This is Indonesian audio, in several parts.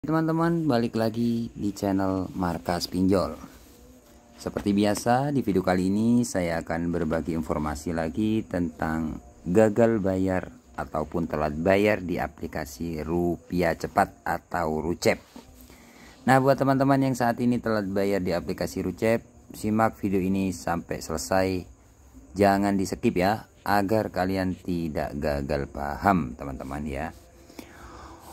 Teman-teman, balik lagi di channel Markas Pinjol. Seperti biasa, di video kali ini saya akan berbagi informasi lagi tentang gagal bayar ataupun telat bayar di aplikasi Rupiah Cepat atau Rucep. Nah, buat teman-teman yang saat ini telat bayar di aplikasi Rucep, simak video ini sampai selesai. Jangan di skip ya, agar kalian tidak gagal paham, teman-teman ya.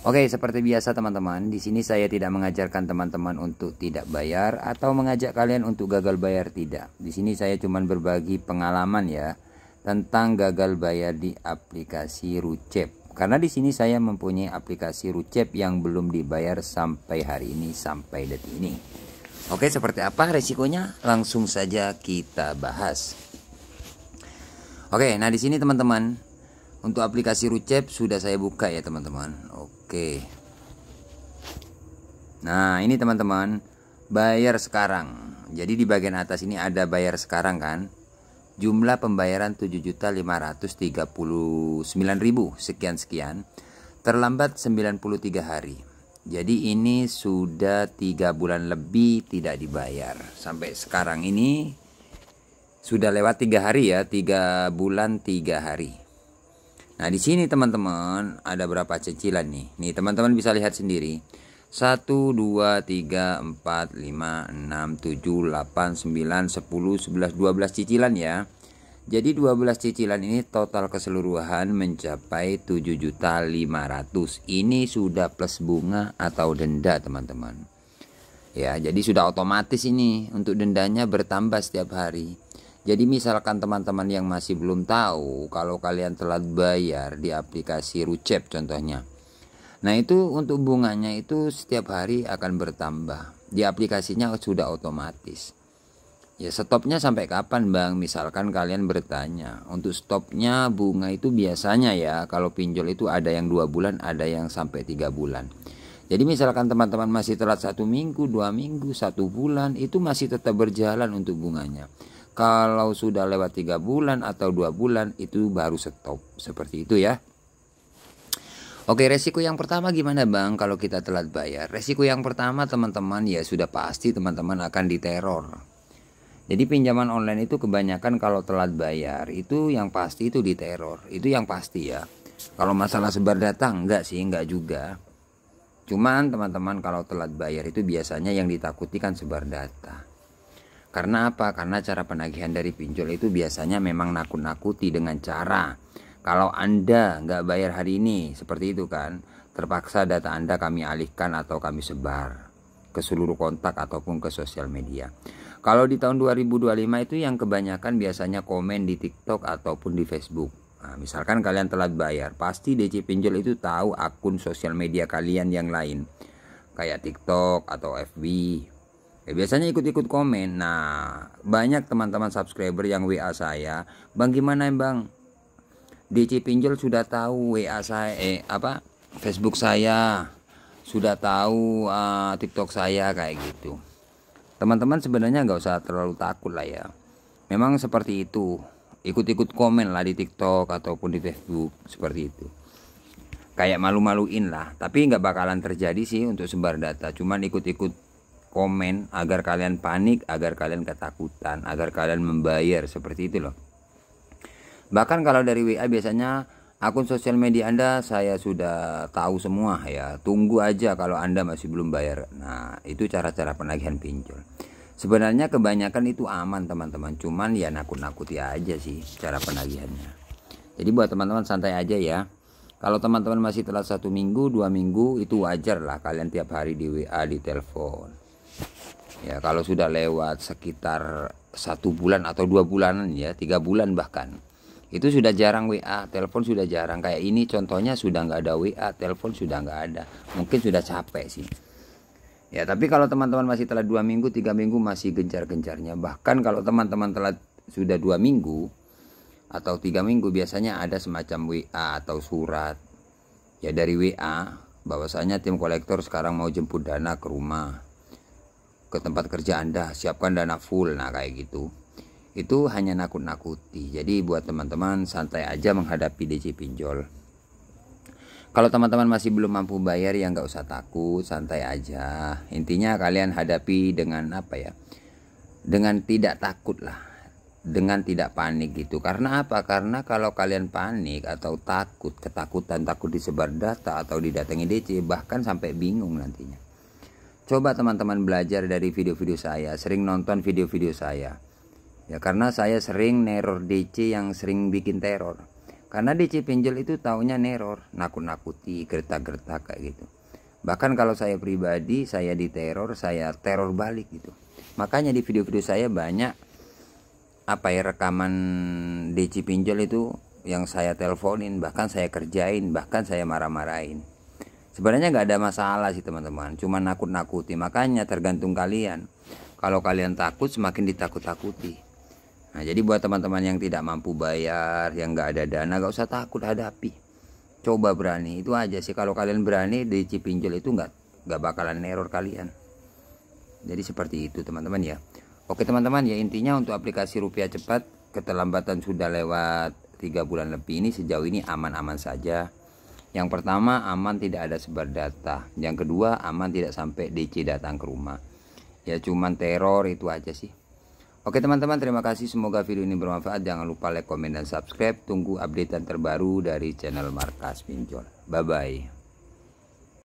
Oke, seperti biasa teman-teman, di sini saya tidak mengajarkan teman-teman untuk tidak bayar atau mengajak kalian untuk gagal bayar, tidak. Di sini saya cuma berbagi pengalaman ya tentang gagal bayar di aplikasi Rucep. Karena di sini saya mempunyai aplikasi Rucep yang belum dibayar sampai hari ini, sampai detik ini. Oke, seperti apa resikonya? Langsung saja kita bahas. Oke, nah di sini teman-teman, untuk aplikasi Rucep sudah saya buka ya teman-teman. Oke. Nah, ini teman-teman, bayar sekarang. Jadi di bagian atas ini ada bayar sekarang kan. Jumlah pembayaran 7.539.000 sekian-sekian. Terlambat 93 hari. Jadi ini sudah 3 bulan lebih tidak dibayar. Sampai sekarang ini sudah lewat 3 hari ya, 3 bulan 3 hari. Nah, di sini teman-teman ada berapa cicilan nih? Nih teman-teman bisa lihat sendiri. 1, 2, 3, 4, 5, 6, 7, 8, 9, 10, 11, 12 cicilan ya. Jadi 12 cicilan ini total keseluruhan mencapai 7.500.000. Ini sudah plus bunga atau denda teman-teman. Ya, jadi sudah otomatis ini untuk dendanya bertambah setiap hari. Jadi misalkan teman-teman yang masih belum tahu kalau kalian telat bayar di aplikasi Rucep contohnya. Nah, itu untuk bunganya itu setiap hari akan bertambah. Di aplikasinya sudah otomatis. Ya, stopnya sampai kapan Bang? Misalkan kalian bertanya. Untuk stopnya bunga itu biasanya ya kalau pinjol itu ada yang 2 bulan, ada yang sampai 3 bulan. Jadi misalkan teman-teman masih telat 1 minggu, 2 minggu, 1 bulan, itu masih tetap berjalan untuk bunganya. Kalau sudah lewat 3 bulan atau 2 bulan itu baru stop. Seperti itu ya. Oke, resiko yang pertama gimana Bang kalau kita telat bayar? Resiko yang pertama teman-teman ya sudah pasti teman-teman akan diteror. Jadi pinjaman online itu kebanyakan kalau telat bayar itu yang pasti itu diteror. Itu yang pasti ya. Kalau masalah sebar data enggak sih, enggak juga. Cuman teman-teman kalau telat bayar itu biasanya yang ditakuti kan sebar data. Karena apa? Karena cara penagihan dari pinjol itu biasanya memang nakut-nakuti dengan cara kalau Anda nggak bayar hari ini, seperti itu kan, terpaksa data Anda kami alihkan atau kami sebar ke seluruh kontak ataupun ke sosial media. Kalau di tahun 2025 itu yang kebanyakan biasanya komen di TikTok ataupun di Facebook. Nah, misalkan kalian telat bayar, pasti DC Pinjol itu tahu akun sosial media kalian yang lain, kayak TikTok atau FB. Ya, biasanya ikut-ikut komen. Nah, banyak teman-teman subscriber yang WA saya, Bang gimana Bang? DC Pinjol sudah tahu WA saya, Facebook saya, sudah tahu TikTok saya kayak gitu. Teman-teman sebenarnya nggak usah terlalu takut lah ya. Memang seperti itu, ikut-ikut komen lah di TikTok ataupun di Facebook seperti itu. Kayak malu-maluin lah, tapi nggak bakalan terjadi sih untuk sebar data. Cuman ikut-ikut komen agar kalian panik, agar kalian ketakutan, agar kalian membayar seperti itu loh. Bahkan kalau dari WA biasanya akun sosial media Anda saya sudah tahu semua ya. Tunggu aja kalau Anda masih belum bayar. Nah, itu cara-cara penagihan pinjol. Sebenarnya kebanyakan itu aman teman-teman. Cuman ya nakut-nakuti aja sih cara penagihannya. Jadi buat teman-teman santai aja ya. Kalau teman-teman masih telat 1 minggu, 2 minggu itu wajar lah kalian tiap hari di WA, di telepon. Ya, kalau sudah lewat sekitar 1 bulan atau 2 bulanan ya, 3 bulan bahkan, itu sudah jarang WA, telepon sudah jarang. Kayak ini contohnya sudah nggak ada WA, telepon sudah nggak ada. Mungkin sudah capek sih. Ya, tapi kalau teman-teman masih telat 2 minggu, 3 minggu masih gencar-gencarnya. Bahkan kalau teman-teman telat sudah 2 minggu atau 3 minggu biasanya ada semacam WA atau surat ya dari WA bahwasanya tim kolektor sekarang mau jemput dana ke rumah, ke tempat kerja Anda, siapkan dana full. Nah, kayak gitu. Itu hanya nakut-nakuti. Jadi buat teman-teman santai aja menghadapi DC Pinjol. Kalau teman-teman masih belum mampu bayar ya nggak usah takut, santai aja. Intinya kalian hadapi dengan apa ya, dengan tidak takut lah, dengan tidak panik gitu. Karena apa? Karena kalau kalian panik atau takut, ketakutan, takut disebar data atau didatangi DC, bahkan sampai bingung nantinya. Coba teman-teman belajar dari video-video saya, sering nonton video-video saya ya, karena saya sering neror DC yang sering bikin teror. Karena DC pinjol itu taunya neror, nakut-nakuti, gertak-gertak kayak gitu. Bahkan kalau saya pribadi, saya diteror, saya teror balik gitu. Makanya di video-video saya banyak apa ya, rekaman DC pinjol itu yang saya teleponin, bahkan saya kerjain, bahkan saya marah-marahin. Sebenarnya nggak ada masalah sih teman-teman, cuma nakut-nakuti. Makanya tergantung kalian. Kalau kalian takut, semakin ditakut-takuti. Nah, jadi buat teman-teman yang tidak mampu bayar, yang nggak ada dana, nggak usah takut, hadapi. Coba berani, itu aja sih. Kalau kalian berani, DC pinjol itu nggak bakalan neror kalian. Jadi seperti itu teman-teman ya. Oke teman-teman ya, intinya untuk aplikasi Rupiah Cepat, keterlambatan sudah lewat 3 bulan lebih ini, sejauh ini aman-aman saja. Yang pertama, aman tidak ada sebar data. Yang kedua, aman tidak sampai DC datang ke rumah. Ya cuman teror itu aja sih. Oke teman-teman, terima kasih, semoga video ini bermanfaat. Jangan lupa like, komen, dan subscribe. Tunggu updatean terbaru dari channel Markas Pinjol. Bye bye.